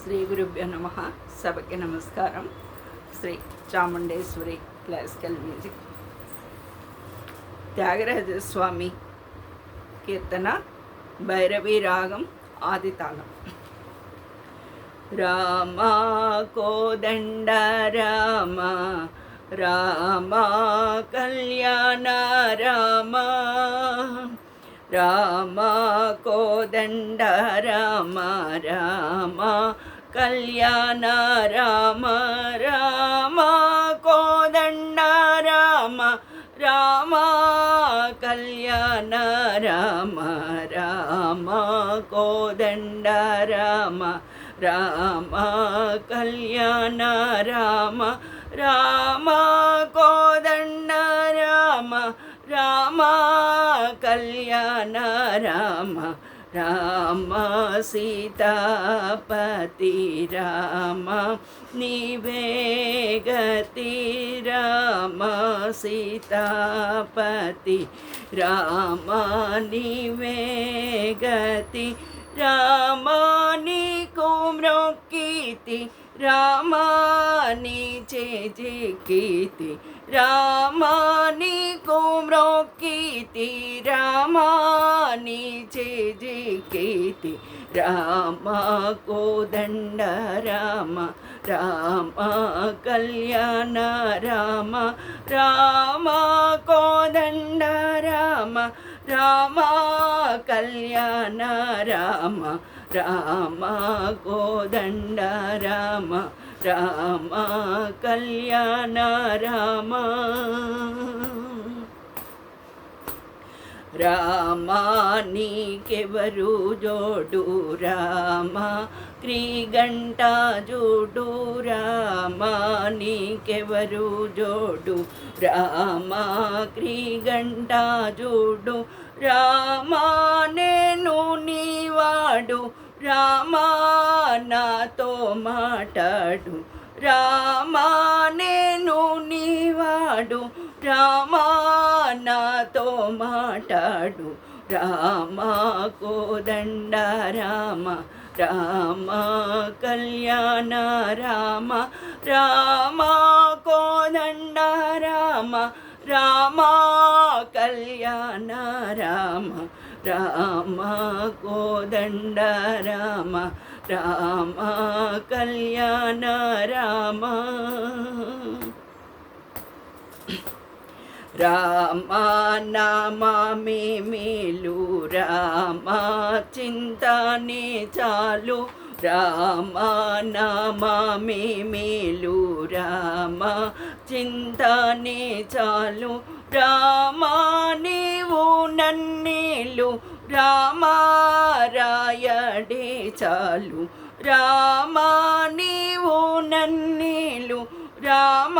శ్రీ గురుభ్యో నమ. సభకి నమస్కారం. Shri Chamundeshwari classical music. త్యాగరాజస్వామి కీర్తన, భైరవీ రాగం, ఆదితాళం. రామా కోదండ రామ రామా కళ్యాణ రామ రామ కోదండ రామ రామ కళ్యాణ రామ రామ కోదండ రామ రామ కళ్యాణ రామ రామ కోదండ రామ రామ కళ్యాణ రామ రామ కోదండ రామ రామ కళ్యాణ రామ రామ సీతాపతి రామ నీవే గతి రామ సీతాపతి రామ నీవే గతి రామ నీకు మ్రొక్కితి రామ నీ చేజిక్కితి రామ నీకు మ్రొక్కితి రామ నీ చేజిక్కితి రామ కోదండ రామ రామ కళ్యాణ రామ రామ కోదండ రామ రామ కళ్యాణ రామ రామ కోదండ రామ రామ కళ్యాణ రామ రామ నీకెవరు జోడు రామ క్రీగంట జోడు రామ నీకెవరు జోడు రామ క్రీగంట జోడు రామ నేను నీవాడు రామ నాతో మాట్లాడు రామ నేను నీవాడు రామ నాతో మాట్లాడు రామ కోదండ రామ రామ కళ్యాణ రామ రామ కోదండ రామ రామ కళ్యాణ రామ రామ కోదండ రామ రామ కళ్యాణ రామ రామ నామమే మేలు రామ చింతనే చాలు రామ నామమే మేలు రామ చింతనే చాలు రామ నీవు నన్నేలు రామ రాయడే చాలు రామ నీవు నన్నేలు రామ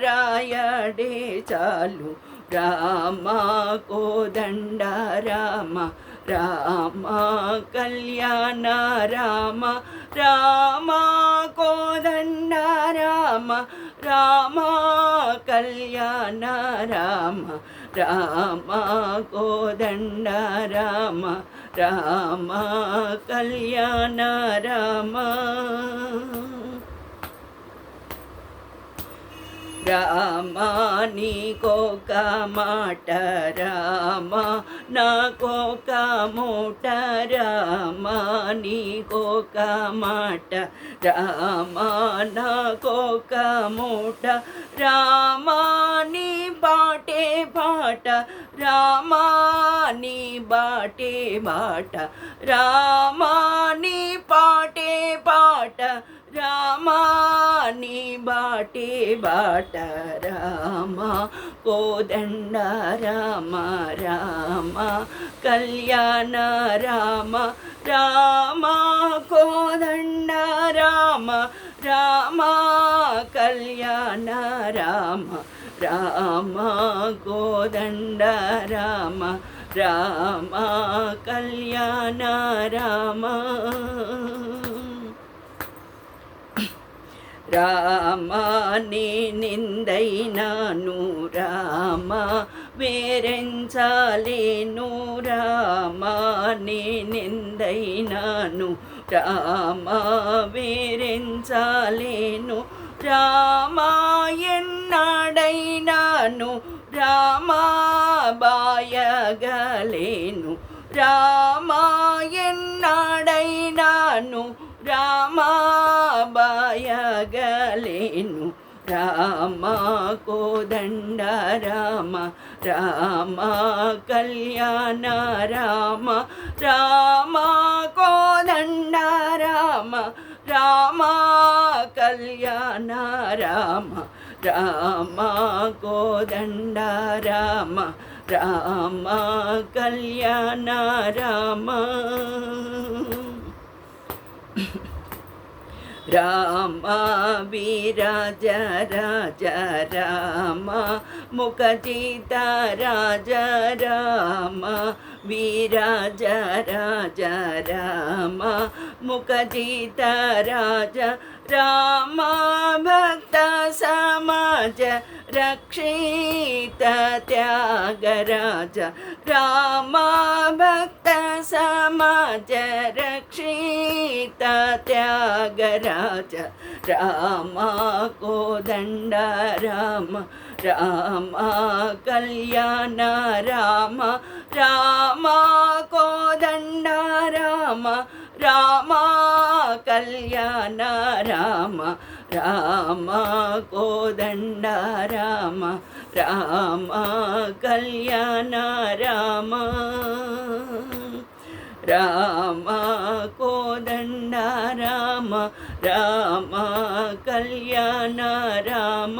రాయడే చాలు రామ కోదండ రామ రామ కళ్యాణ రామ రామ కోదండ రామ రామ కళ్యాణ రామ రామ కోదండ రామ రామ కళ్యాణ రామ రామ నీకొక మాట రామ నాకొక మూట రామ నీకొక మాట రామ నాకొక మూట రామ నీ బాటే బాట రామ నీ బాటే బాట రామ నీ పాటే పాట రామ నీ బాటే బాట రామ కోదండ రామ రామ కళ్యాణ రామ రామ కోదండ రామ రామ కళ్యాణ రామ రామ కోదండ రామ రామ కళ్యాణ రామ రామ నీ నిందైనాను రామ వేరెంచాలేను రామా నేనెందైనాను రామా వేరెంచాలేను రామా ఎన్నాడైనాను రామా బాయగలేను రామా ఎన్నాడైనాను రామా బాయగలేను రామా కోదండ రామ రామా కళ్యాణ రామ రామా కోదండ రామ రామా కళ్యాణ రామ రామా కోదండ రామ రామా కళ్యాణ రామ రామ విరాజ రాజ రామ ముఖజిత రాజ రామ విరాజ రాజ రామ ముఖజిత రాజ రామ భక్త సమాజ రక్షిత త్యాగరాజ రామ భక్త సమాజ రక్షిత త్యాగరాజ రామ కోదండ రామ రామ కళ్యాణ రామ రామ కోదండ రామ రామ కళ్యాణ రామ రామ కోదండ రామ రామ కళ్యాణ రామ రామ కోదండ రామ రామ కళ్యాణ రామ